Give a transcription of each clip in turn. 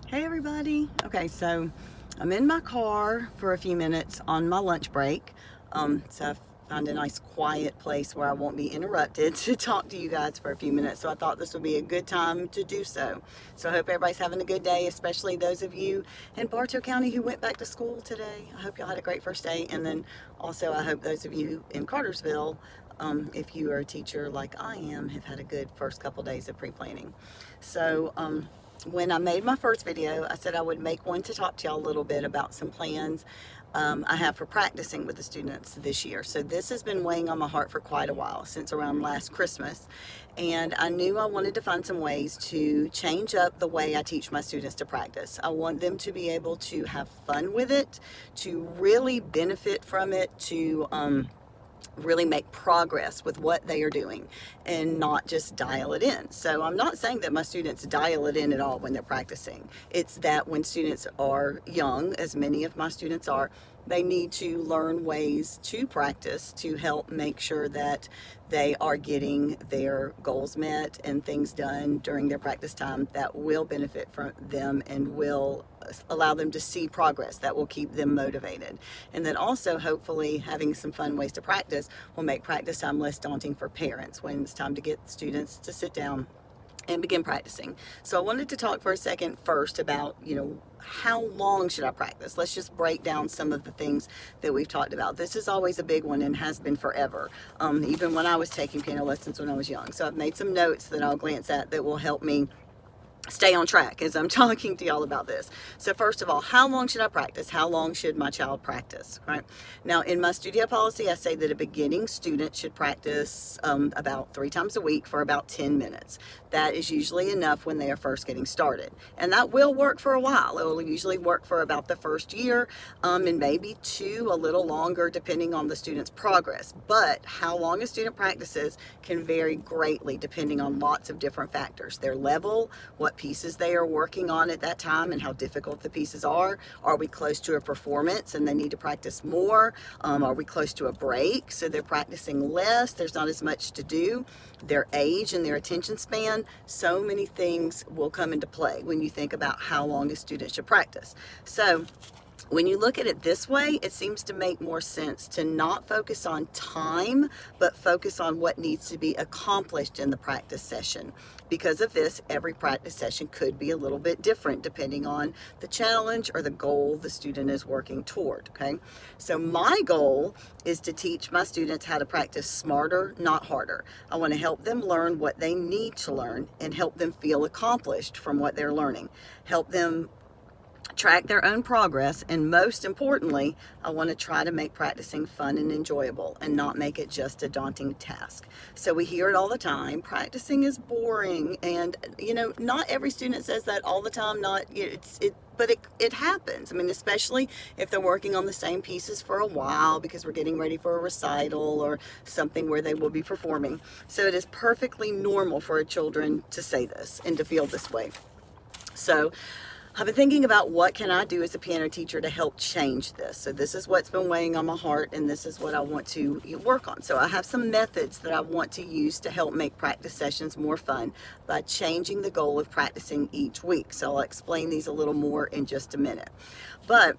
Hey everybody. Okay, so I'm in my car for a few minutes on my lunch break. So I found a nice quiet place where I won't be interrupted to talk to you guys for a few minutes. So I thought this would be a good time to do so. So I hope everybody's having a good day, especially those of you in Bartow County who went back to school today. I hope y'all had a great first day. And then also I hope those of you in Cartersville, if you are a teacher like I am, have had a good first couple days of pre-planning. So when I made my first video, I said I would make one to talk to y'all a little bit about some plans I have for practicing with the students this year. So this has been weighing on my heart for quite a while, since around last Christmas. And I knew I wanted to find some ways to change up the way I teach my students to practice. I want them to be able to have fun with it, to really benefit from it, to really make progress with what they are doing and not just dial it in. So I'm not saying that my students dial it in at all when they're practicing. It's that when students are young, as many of my students are, they need to learn ways to practice to help make sure that they are getting their goals met and things done during their practice time that will benefit from them and will allow them to see progress that will keep them motivated. And then also, hopefully, having some fun ways to practice will make practice time less daunting for parents when it's time to get students to sit down and begin practicing. So I wanted to talk for a second first about, how long should I practice? Let's just break down some of the things that we've talked about. This is always a big one and has been forever, even when I was taking piano lessons when I was young. So I've made some notes that I'll glance at that will help me stay on track as I'm talking to y'all about this. So first of all, how long should I practice? How long should my child practice, right? Now, in my studio policy, I say that a beginning student should practice about 3 times a week for about 10 minutes. That is usually enough when they are first getting started. And that will work for a while. It will usually work for about the first year, and maybe two, a little longer, depending on the student's progress. But how long a student practices can vary greatly depending on lots of different factors. Their level, what pieces they are working on at that time and how difficult the pieces are. Are we close to a performance and they need to practice more? Are we close to a break so they're practicing less? There's not as much to do. Their age and their attention span, so many things will come into play when you think about how long a student should practice. So when you look at it this way, it seems to make more sense to not focus on time, but focus on what needs to be accomplished in the practice session. Because of this, every practice session could be a little bit different depending on the challenge or the goal the student is working toward, okay? So my goal is to teach my students how to practice smarter, not harder. I want to help them learn what they need to learn and help them feel accomplished from what they're learning. Help them track their own progress, and most importantly, I want to try to make practicing fun and enjoyable and not make it just a daunting task. So we hear it all the time, practicing is boring, and not every student says that all the time. But it happens. I mean, especially if they're working on the same pieces for a while because we're getting ready for a recital or something where they will be performing. So it is perfectly normal for children to say this and to feel this way. So I've been thinking about what can I do as a piano teacher to help change this. So this is what's been weighing on my heart, and this is what I want to work on. So I have some methods that I want to use to help make practice sessions more fun by changing the goal of practicing each week. So I'll explain these a little more in just a minute. But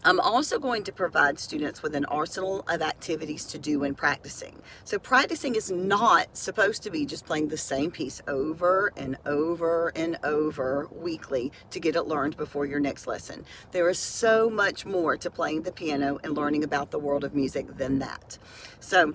I'm also going to provide students with an arsenal of activities to do when practicing. So practicing is not supposed to be just playing the same piece over and over and over weekly to get it learned before your next lesson. There is so much more to playing the piano and learning about the world of music than that. So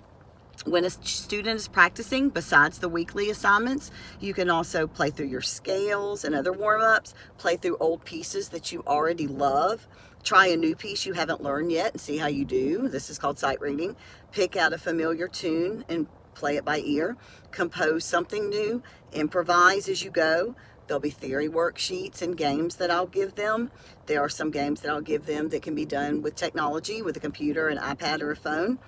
when a student is practicing, besides the weekly assignments, you can also play through your scales and other warm-ups, play through old pieces that you already love, try a new piece you haven't learned yet and see how you do. This is called sight reading. Pick out a familiar tune and play it by ear. Compose something new. Improvise as you go. There'll be theory worksheets and games that I'll give them. There are some games that I'll give them that can be done with technology, with a computer, an iPad, or a phone.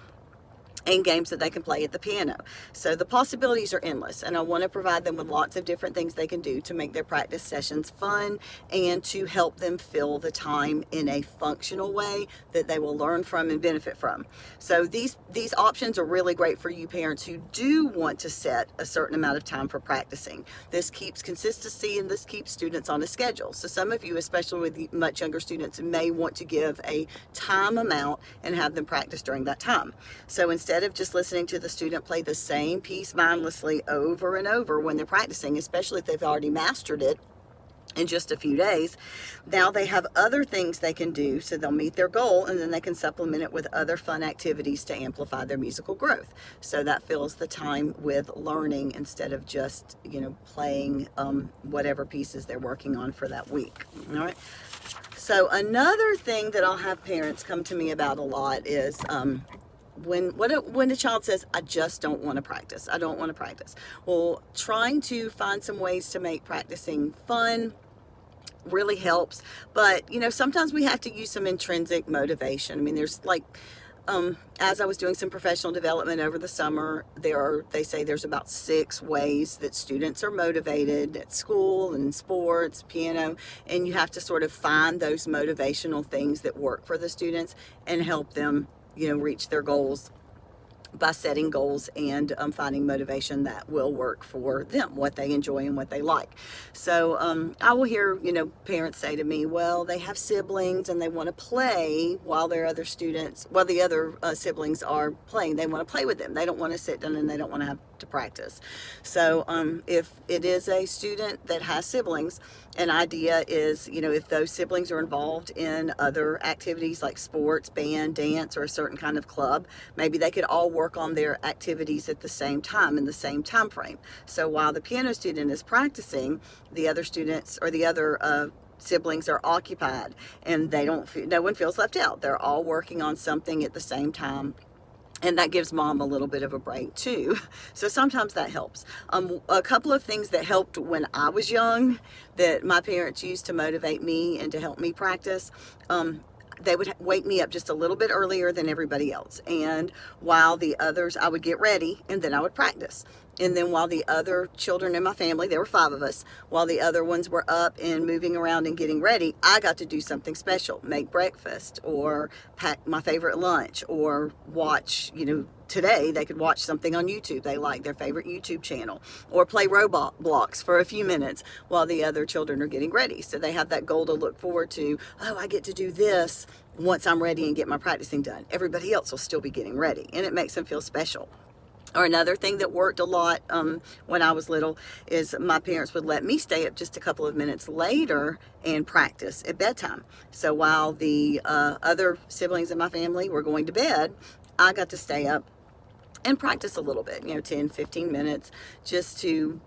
and games that they can play at the piano. So the possibilities are endless, and I want to provide them with lots of different things they can do to make their practice sessions fun and to help them fill the time in a functional way that they will learn from and benefit from. So these options are really great for you parents who do want to set a certain amount of time for practicing. This keeps consistency and this keeps students on a schedule. So some of you, especially with much younger students, may want to give a time amount and have them practice during that time. So instead of just listening to the student play the same piece mindlessly over and over when they're practicing, especially if they've already mastered it in just a few days, now they have other things they can do, so they'll meet their goal, and then they can supplement it with other fun activities to amplify their musical growth. So that fills the time with learning instead of just, playing whatever pieces they're working on for that week. All right. So another thing that I'll have parents come to me about a lot is when a child says, I just don't want to practice, I don't want to practice. Well, trying to find some ways to make practicing fun really helps. But, sometimes we have to use some intrinsic motivation. I mean, there's as I was doing some professional development over the summer, they say there's about 6 ways that students are motivated at school and sports, piano, and you have to sort of find those motivational things that work for the students and help them reach their goals by setting goals and finding motivation that will work for them, what they enjoy and what they like. So I will hear, parents say to me, well, they have siblings and they want to play while the other siblings are playing. They want to play with them. They don't want to sit down and they don't want to have to practice. So if it is a student that has siblings, an idea is, if those siblings are involved in other activities like sports, band, dance, or a certain kind of club, maybe they could all work on their activities at the same time in the same time frame. So while the piano student is practicing, the other students or the other siblings are occupied, and no one feels left out. They're all working on something at the same time. And that gives mom a little bit of a break too. So sometimes that helps. A couple of things that helped when I was young that my parents used to motivate me and to help me practice. They would wake me up just a little bit earlier than everybody else. And while the others, I would get ready and then I would practice. And then while the other children in my family, there were 5 of us, while the other ones were up and moving around and getting ready, I got to do something special, make breakfast or pack my favorite lunch or watch, today they could watch something on YouTube they like, their favorite YouTube channel, or play Roblox for a few minutes while the other children are getting ready. So they have that goal to look forward to. Oh, I get to do this once I'm ready and get my practicing done. Everybody else will still be getting ready, and it makes them feel special. Or another thing that worked a lot when I was little is my parents would let me stay up just a couple of minutes later and practice at bedtime. So while the other siblings in my family were going to bed, I got to stay up and practice a little bit, 10, 15 minutes just to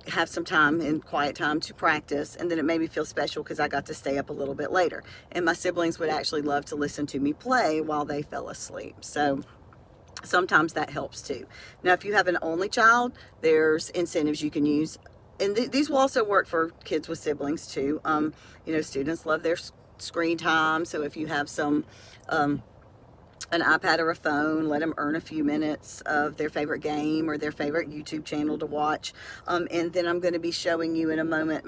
have some time and quiet time to practice. And then it made me feel special because I got to stay up a little bit later. And my siblings would actually love to listen to me play while they fell asleep. So sometimes that helps too. Now, if you have an only child, there's incentives you can use. And these will also work for kids with siblings too. Students love their screen time. So if you have an iPad or a phone, let them earn a few minutes of their favorite game or their favorite YouTube channel to watch. And then I'm going to be showing you in a moment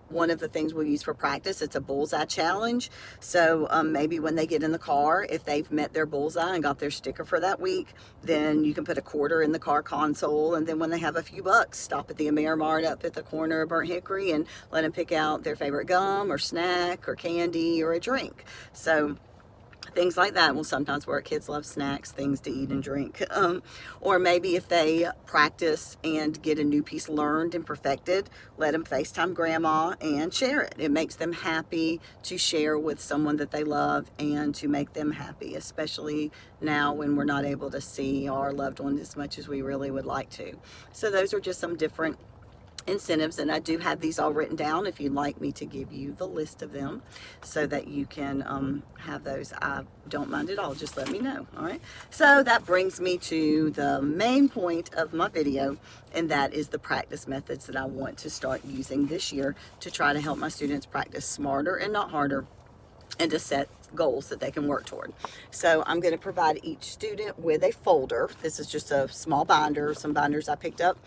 one of the things we'll use for practice. It's a bullseye challenge. So maybe when they get in the car, if they've met their bullseye and got their sticker for that week, then you can put a quarter in the car console. And then when they have a few bucks, stop at the Amerimart up at the corner of Burnt Hickory and let them pick out their favorite gum or snack or candy or a drink. So things like that will sometimes work. Kids love snacks, things to eat and drink. Or maybe if they practice and get a new piece learned and perfected, let them FaceTime grandma and share it. It makes them happy to share with someone that they love and to make them happy, especially now when we're not able to see our loved ones as much as we really would like to. So those are just some different incentives, and I do have these all written down if you'd like me to give you the list of them so that you can have those. I don't mind at all, just let me know. All right, so that brings me to the main point of my video, and that is the practice methods that I want to start using this year to try to help my students practice smarter and not harder, and to set goals that they can work toward. So I'm going to provide each student with a folder. This is just a small binder, some binders I picked up.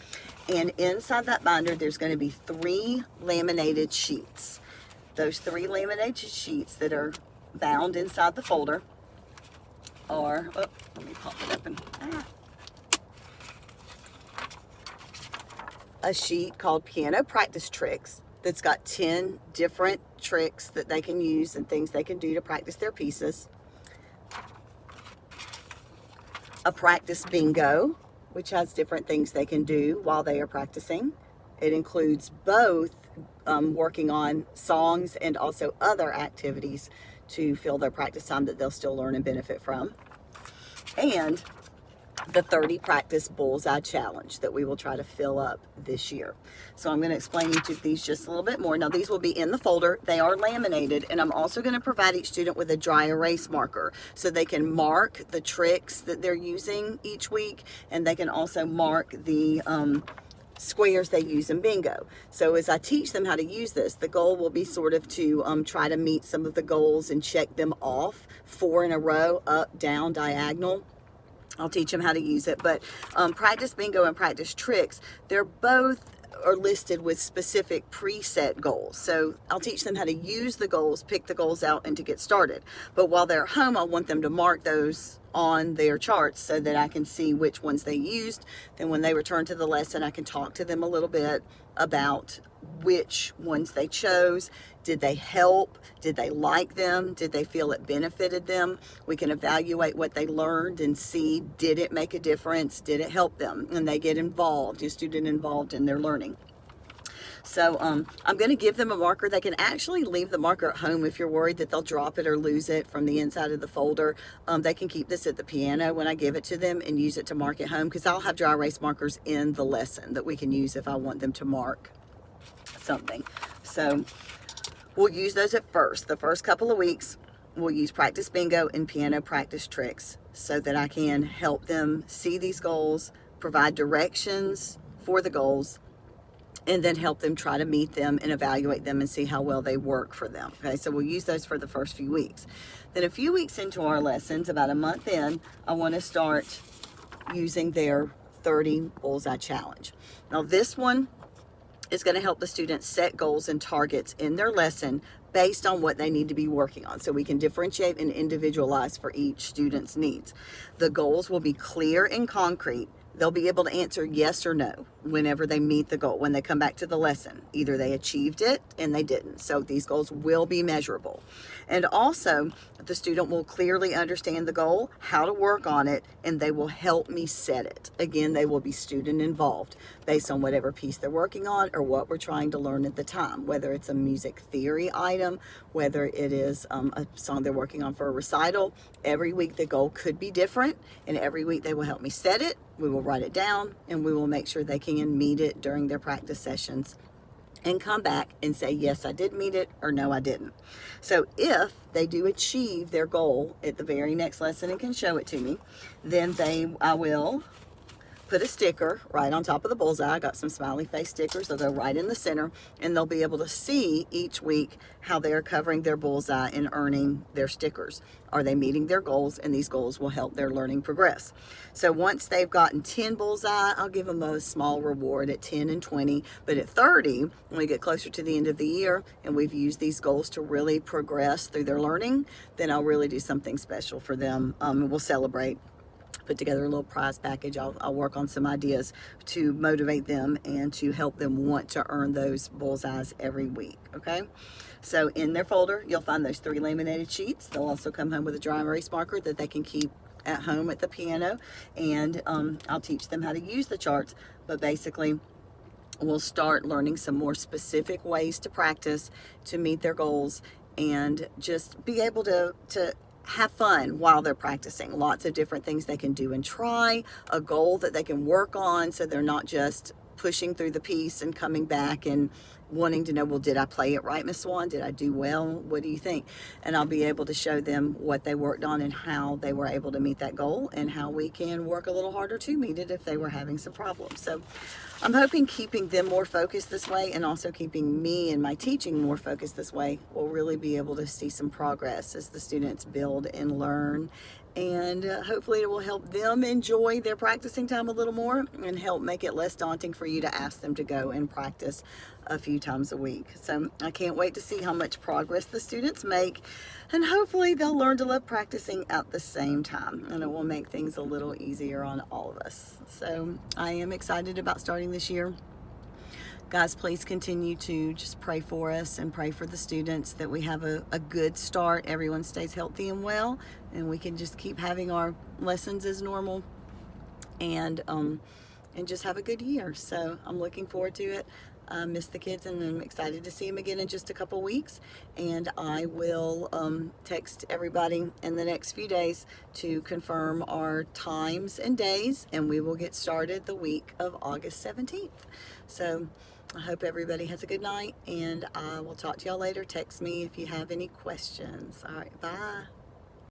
And inside that binder, there's going to be 3 laminated sheets. Those 3 laminated sheets that are bound inside the folder are, oh, let me pop it open. A sheet called Piano Practice Tricks that's got 10 different tricks that they can use and things they can do to practice their pieces. A practice bingo, which has different things they can do while they are practicing. It includes both working on songs and also other activities to fill their practice time that they'll still learn and benefit from. And the 30 practice bullseye challenge that we will try to fill up this year. So I'm going to explain each of these just a little bit more. Now these will be in the folder. They are laminated, and I'm also going to provide each student with a dry erase marker so they can mark the tricks that they're using each week, and they can also mark the squares they use in bingo. So as I teach them how to use this, the goal will be sort of to try to meet some of the goals and check them off 4 in a row, up, down, diagonal. I'll teach them how to use it. But practice bingo and practice tricks, they're both are listed with specific preset goals. So I'll teach them how to use the goals, pick the goals out, and to get started. But while they're at home, I want them to mark those on their charts so that I can see which ones they used. Then when they return to the lesson, I can talk to them a little bit about which ones they chose. Did they help? Did they like them? Did they feel it benefited them? We can evaluate what they learned and see, did it make a difference? Did it help them? And they get involved, your student involved in their learning. So I'm going to give them a marker. They can actually leave the marker at home if you're worried that they'll drop it or lose it from the inside of the folder. They can keep this at the piano when I give it to them and use it to mark at home, because I'll have dry erase markers in the lesson that we can use if I want them to mark something. So we'll use those at first. The first couple of weeks, we'll use practice bingo and piano practice tricks so that I can help them see these goals, provide directions for the goals, and then help them try to meet them and evaluate them and see how well they work for them. Okay, so we'll use those for the first few weeks. Then a few weeks into our lessons, about a month in, I want to start using their 30 bullseye challenge. Now this one is going to help the students set goals and targets in their lesson based on what they need to be working on, so we can differentiate and individualize for each student's needs. The goals will be clear and concrete. They'll be able to answer yes or no whenever they meet the goal, when they come back to the lesson. Either they achieved it and they didn't. So these goals will be measurable. And also, the student will clearly understand the goal, how to work on it, and they will help me set it. Again, they will be student involved based on whatever piece they're working on or what we're trying to learn at the time, whether it's a music theory item, whether it is a song they're working on for a recital. Every week the goal could be different, and every week they will help me set it. We will write it down, and we will make sure they can meet it during their practice sessions and come back and say, yes, I did meet it, or no, I didn't. So if they do achieve their goal at the very next lesson and can show it to me, then I will put a sticker right on top of the bullseye. I got some smiley face stickers. They'll go right in the center, and they'll be able to see each week how they're covering their bullseye and earning their stickers. Are they meeting their goals? And these goals will help their learning progress. So once they've gotten 10 bullseye, I'll give them a small reward at 10 and 20. But at 30, when we get closer to the end of the year and we've used these goals to really progress through their learning, then I'll really do something special for them. We'll celebrate, put together a little prize package. I'll work on some ideas to motivate them and to help them want to earn those bullseyes every week. Okay, so in their folder you'll find those 3 laminated sheets. They'll also come home with a dry erase marker that they can keep at home at the piano, and I'll teach them how to use the charts. But basically, we'll start learning some more specific ways to practice to meet their goals and just be able to have fun while they're practicing. Lots of different things they can do and try, a goal that they can work on, so they're not just pushing through the piece and coming back and wanting to know, well, did I play it right, Miss Swan? Did I do well? What do you think? And I'll be able to show them what they worked on and how they were able to meet that goal, and how we can work a little harder to meet it if they were having some problems. So I'm hoping keeping them more focused this way, and also keeping me and my teaching more focused this way, will really be able to see some progress as the students build and learn. And hopefully it will help them enjoy their practicing time a little more, and help make it less daunting for you to ask them to go and practice a few times a week. So I can't wait to see how much progress the students make, and hopefully they'll learn to love practicing at the same time, and it will make things a little easier on all of us. So I am excited about starting this year. Guys, please continue to just pray for us and pray for the students, that we have a good start, everyone stays healthy and well, and we can just keep having our lessons as normal, and just have a good year. So I'm looking forward to it. I miss the kids, and I'm excited to see them again in just a couple weeks. And I will text everybody in the next few days to confirm our times and days, and we will get started the week of August 17th. So I hope everybody has a good night, and I will talk to y'all later. Text me if you have any questions. All right, bye.